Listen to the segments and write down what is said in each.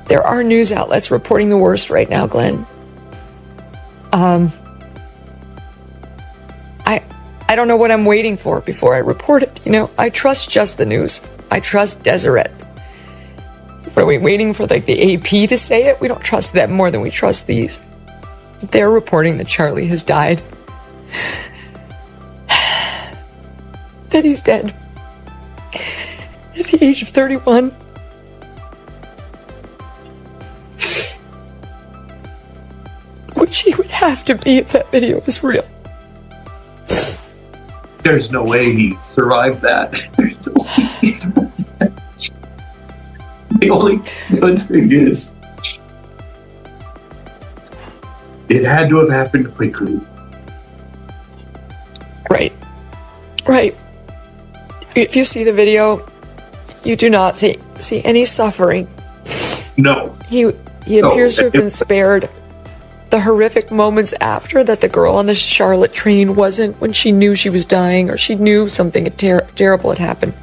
There are news outlets reporting the worst right now, Glenn. I don't know what I'm waiting for before I report it. You know, I trust just the news. I trust Deseret. What are we waiting for, like, the AP to say it? We don't trust them more than we trust these. They're reporting that Charlie has died. That he's dead. At the age of 31. Which he would have to be if that video was real. There's no way he survived that. The only good thing is, it had to have happened quickly. Right. If you see the video, you do not see any suffering. No. He appears to have been spared the horrific moments after that the girl on the Charlotte train wasn't, when she knew she was dying or she knew something terrible had happened.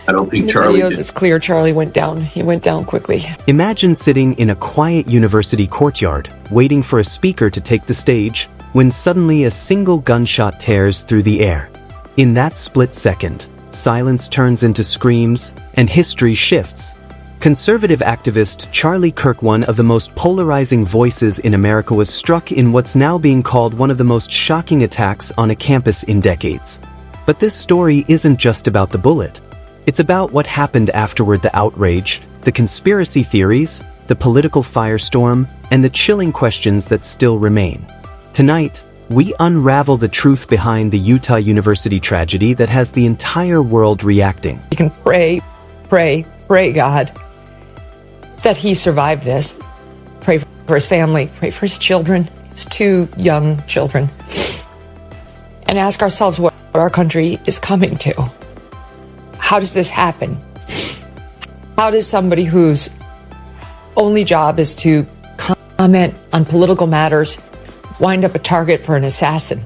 I don't think in the Charlie videos, did. it's clear Charlie went down. He went down quickly. Imagine sitting in a quiet university courtyard, waiting for a speaker to take the stage, when suddenly a single gunshot tears through the air. In that split second, silence turns into screams, and history shifts. Conservative activist Charlie Kirk, one of the most polarizing voices in America, was struck in what's now being called one of the most shocking attacks on a campus in decades. But this story isn't just about the bullet. It's about what happened afterward: the outrage, the conspiracy theories, the political firestorm, and the chilling questions that still remain. Tonight, we unravel the truth behind the Utah University tragedy that has the entire world reacting. You can pray, God, that he survived this. Pray for his family, pray for his children, his 2 young children, and ask ourselves what our country is coming to. How does this happen? How does somebody whose only job is to comment on political matters wind up a target for an assassin?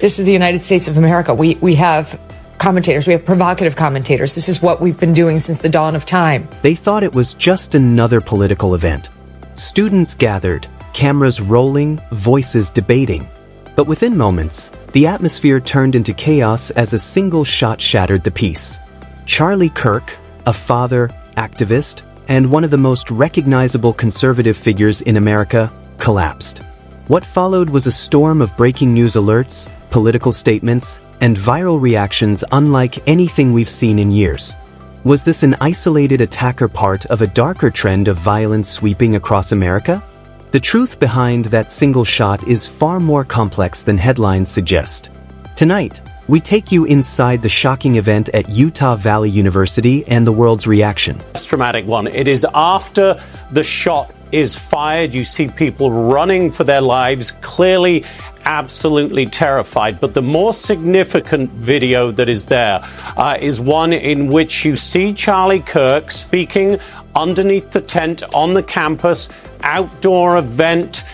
This is the United States of America. We have commentators, we have provocative commentators. This is what we've been doing since the dawn of time. They thought it was just another political event. Students gathered, cameras rolling, voices debating. But within moments, the atmosphere turned into chaos as a single shot shattered the peace. Charlie Kirk, a father, activist, and one of the most recognizable conservative figures in America, collapsed. What followed was a storm of breaking news alerts, political statements, and viral reactions unlike anything we've seen in years. Was this an isolated attack or part of a darker trend of violence sweeping across America? The truth behind that single shot is far more complex than headlines suggest. Tonight, we take you inside the shocking event at Utah Valley University and the world's reaction. It's a dramatic one. It is after the shot is fired. You see people running for their lives, clearly absolutely terrified. But the more significant video that is there is one in which you see Charlie Kirk speaking underneath the tent on the campus, outdoor event.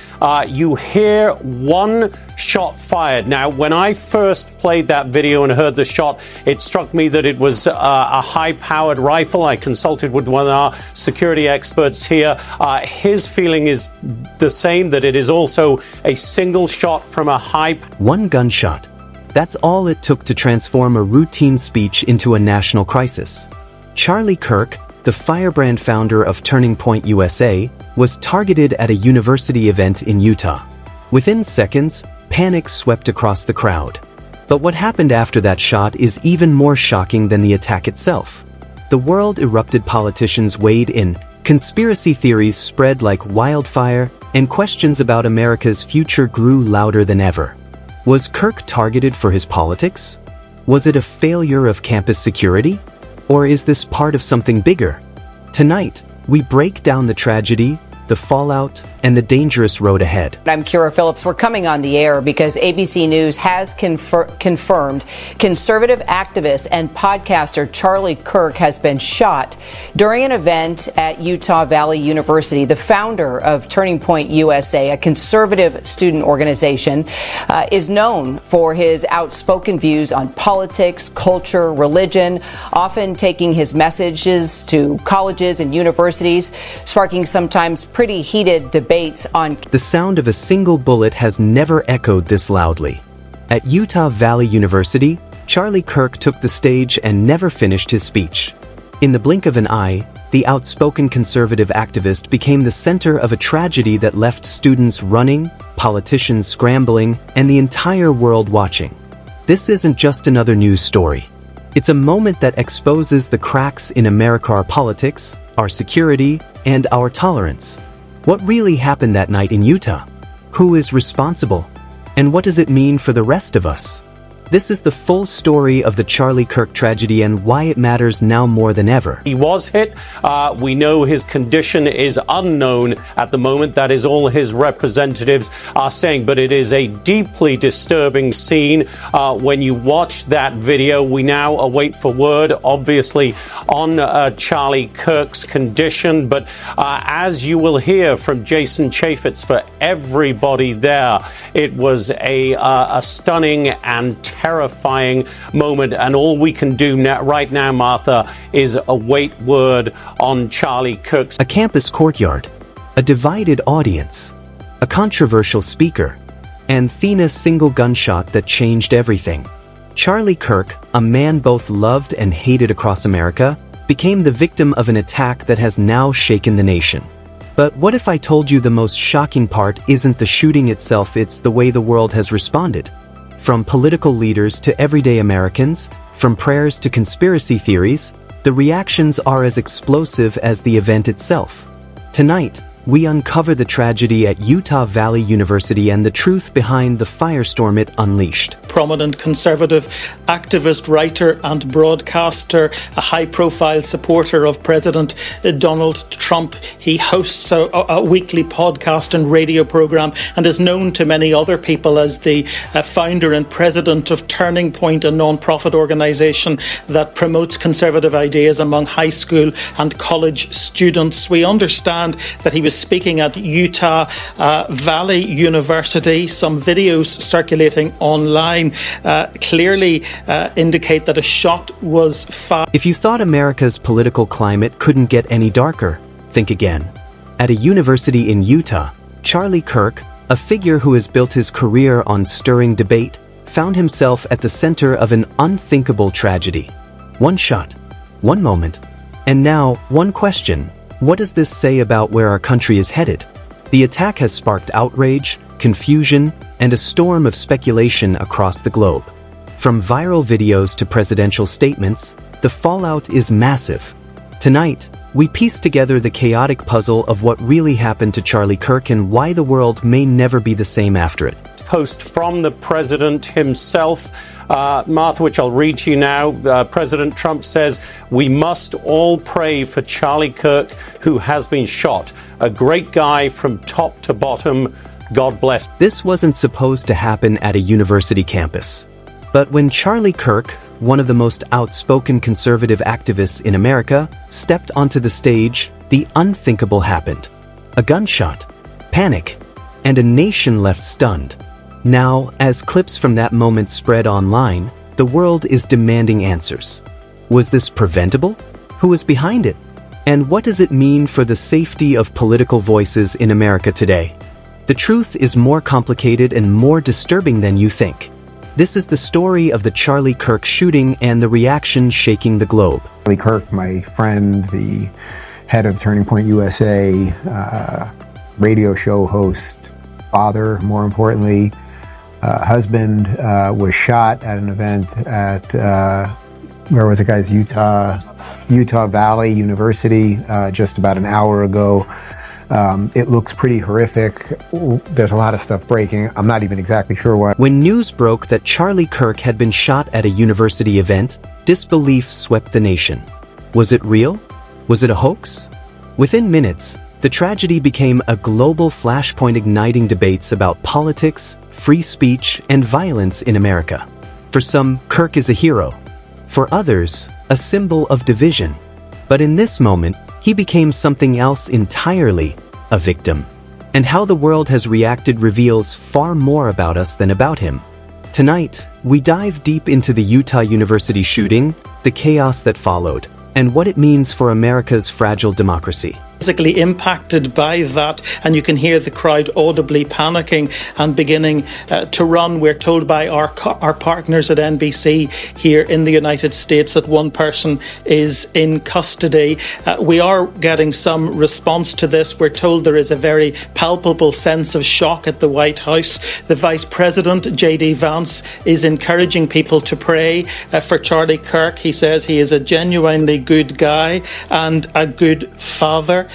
You hear one shot fired. Now, when I first played that video and heard the shot, it struck me that it was a high-powered rifle. I consulted with one of our security experts here. His feeling is the same, that it is also a single shot from a high... One gunshot. That's all it took to transform a routine speech into a national crisis. Charlie Kirk, the firebrand founder of Turning Point USA, was targeted at a university event in Utah. Within seconds, panic swept across the crowd. But what happened after that shot is even more shocking than the attack itself. The world erupted, politicians weighed in, conspiracy theories spread like wildfire, and questions about America's future grew louder than ever. Was Kirk targeted for his politics? Was it a failure of campus security? Or is this part of something bigger? Tonight, we break down the tragedy, the fallout, and the dangerous road ahead. I'm Kira Phillips. We're coming on the air because ABC News has confirmed conservative activist and podcaster Charlie Kirk has been shot during an event at Utah Valley University. The founder of Turning Point USA, a conservative student organization, is known for his outspoken views on politics, culture, religion, often taking his messages to colleges and universities, sparking sometimes pretty heated debates on. The sound of a single bullet has never echoed this loudly. At Utah Valley University, Charlie Kirk took the stage and never finished his speech. In the blink of an eye, the outspoken conservative activist became the center of a tragedy that left students running, politicians scrambling, and the entire world watching. This isn't just another news story. It's a moment that exposes the cracks in American politics, our security, and our tolerance. What really happened that night in Utah? Who is responsible? And what does it mean for the rest of us? This is the full story of the Charlie Kirk tragedy and why it matters now more than ever. He was hit. We know his condition is unknown at the moment. That is all his representatives are saying. But it is a deeply disturbing scene. When you watch that video, we now await for word, obviously, on Charlie Kirk's condition. But as you will hear from Jason Chaffetz, for everybody there, it was a stunning and terrifying moment, and all we can do right now, Martha, is await word on Charlie Kirk's. A campus courtyard, a divided audience, a controversial speaker, and Thena's single gunshot that changed everything. Charlie Kirk, a man both loved and hated across America, became the victim of an attack that has now shaken the nation. But what if I told you the most shocking part isn't the shooting itself, it's the way the world has responded? From political leaders to everyday Americans, from prayers to conspiracy theories, the reactions are as explosive as the event itself. Tonight, we uncover the tragedy at Utah Valley University and the truth behind the firestorm it unleashed. Prominent conservative activist, writer and broadcaster, a high-profile supporter of President Donald Trump. He hosts a weekly podcast and radio program and is known to many other people as the founder and president of Turning Point, a non-profit organisation that promotes conservative ideas among high school and college students. We understand that he was speaking at Utah Valley University. Some videos circulating online clearly indicate that a shot was fired. If you thought America's political climate couldn't get any darker, think again. At a university in Utah, Charlie Kirk, a figure who has built his career on stirring debate, found himself at the center of an unthinkable tragedy. One shot, one moment, and now one question. What does this say about where our country is headed? The attack has sparked outrage, confusion, and a storm of speculation across the globe. From viral videos to presidential statements, the fallout is massive. Tonight, we piece together the chaotic puzzle of what really happened to Charlie Kirk and why the world may never be the same after it. Post from the president himself, Martha, which I'll read to you now. President Trump says, "We must all pray for Charlie Kirk, who has been shot. A great guy from top to bottom. God bless." This wasn't supposed to happen at a university campus. But when Charlie Kirk, one of the most outspoken conservative activists in America, stepped onto the stage, the unthinkable happened. A gunshot, panic, and a nation left stunned. Now, as clips from that moment spread online, the world is demanding answers. Was this preventable? Who was behind it? And what does it mean for the safety of political voices in America today? The truth is more complicated and more disturbing than you think. This is the story of the Charlie Kirk shooting and the reaction shaking the globe. Charlie Kirk, my friend, the head of Turning Point USA, radio show host, father, more importantly, husband, was shot at an event at, where was it, guys? Utah Valley University, just about an hour ago. It looks pretty horrific. There's a lot of stuff breaking. I'm not even exactly sure what. When news broke that Charlie Kirk had been shot at a university event, disbelief swept the nation. Was it real? Was it a hoax? Within minutes, The tragedy became a global flashpoint igniting debates about politics, free speech, and violence in America. For some, Kirk is a hero. For others, a symbol of division. But in this moment, he became something else entirely, a victim. And how the world has reacted reveals far more about us than about him. Tonight, we dive deep into the Utah University shooting, the chaos that followed, and what it means for America's fragile democracy. Physically impacted by that, and you can hear the crowd audibly panicking and beginning to run. We're told by our partners at NBC here in the United States that one person is in custody. We are getting some response to this. We're told there is a very palpable sense of shock at the White House. The Vice President, J.D. Vance, is encouraging people to pray for Charlie Kirk. He says he is a genuinely good guy and a good father.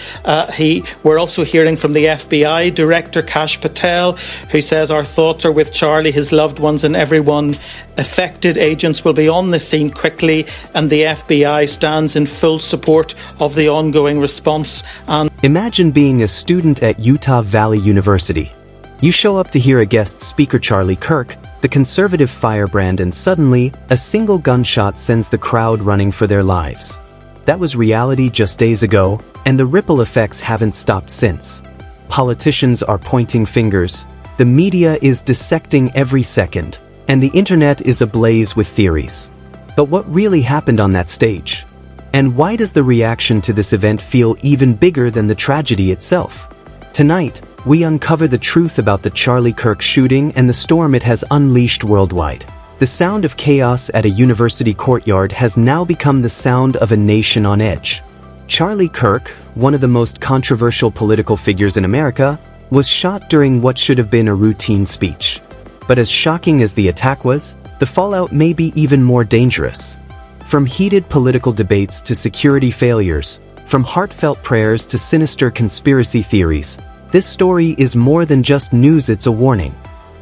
We're also hearing from the FBI Director Kash Patel, who says our thoughts are with Charlie, his loved ones, and everyone affected. Agents will be on the scene quickly, and the FBI stands in full support of the ongoing response. And imagine being a student at Utah Valley University. You show up to hear a guest speaker, Charlie Kirk, the conservative firebrand, and suddenly, a single gunshot sends the crowd running for their lives. That was reality just days ago, and the ripple effects haven't stopped since. Politicians are pointing fingers, the media is dissecting every second, and the internet is ablaze with theories. But what really happened on that stage? And why does the reaction to this event feel even bigger than the tragedy itself? Tonight, we uncover the truth about the Charlie Kirk shooting and the storm it has unleashed worldwide. The sound of chaos at a university courtyard has now become the sound of a nation on edge. Charlie Kirk, one of the most controversial political figures in America, was shot during what should have been a routine speech. But as shocking as the attack was, the fallout may be even more dangerous. From heated political debates to security failures, from heartfelt prayers to sinister conspiracy theories, this story is more than just news, it's a warning.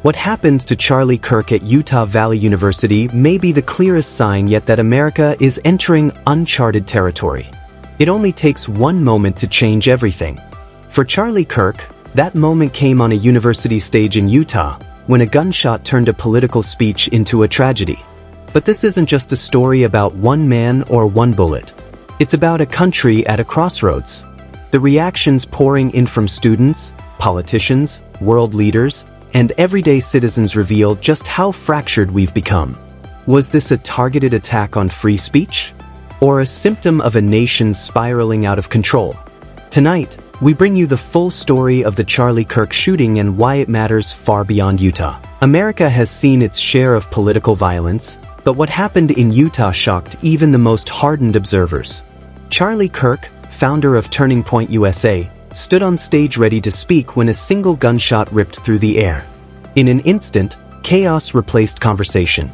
What happened to Charlie Kirk at Utah Valley University may be the clearest sign yet that America is entering uncharted territory. It only takes one moment to change everything. For Charlie Kirk, that moment came on a university stage in Utah, when a gunshot turned a political speech into a tragedy. But this isn't just a story about one man or one bullet. It's about a country at a crossroads. The reactions pouring in from students, politicians, world leaders, and everyday citizens reveal just how fractured we've become. Was this a targeted attack on free speech? Or a symptom of a nation spiraling out of control? Tonight, we bring you the full story of the Charlie Kirk shooting and why it matters far beyond Utah. America has seen its share of political violence, but what happened in Utah shocked even the most hardened observers. Charlie Kirk, founder of Turning Point USA, stood on stage ready to speak when a single gunshot ripped through the air. In an instant, chaos replaced conversation.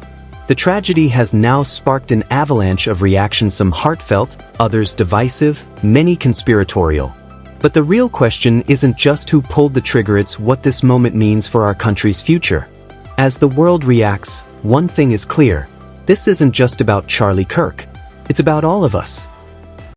The tragedy has now sparked an avalanche of reactions, some heartfelt, others divisive, many conspiratorial. But the real question isn't just who pulled the trigger, it's what this moment means for our country's future. As the world reacts, one thing is clear: this isn't just about Charlie Kirk. It's about all of us.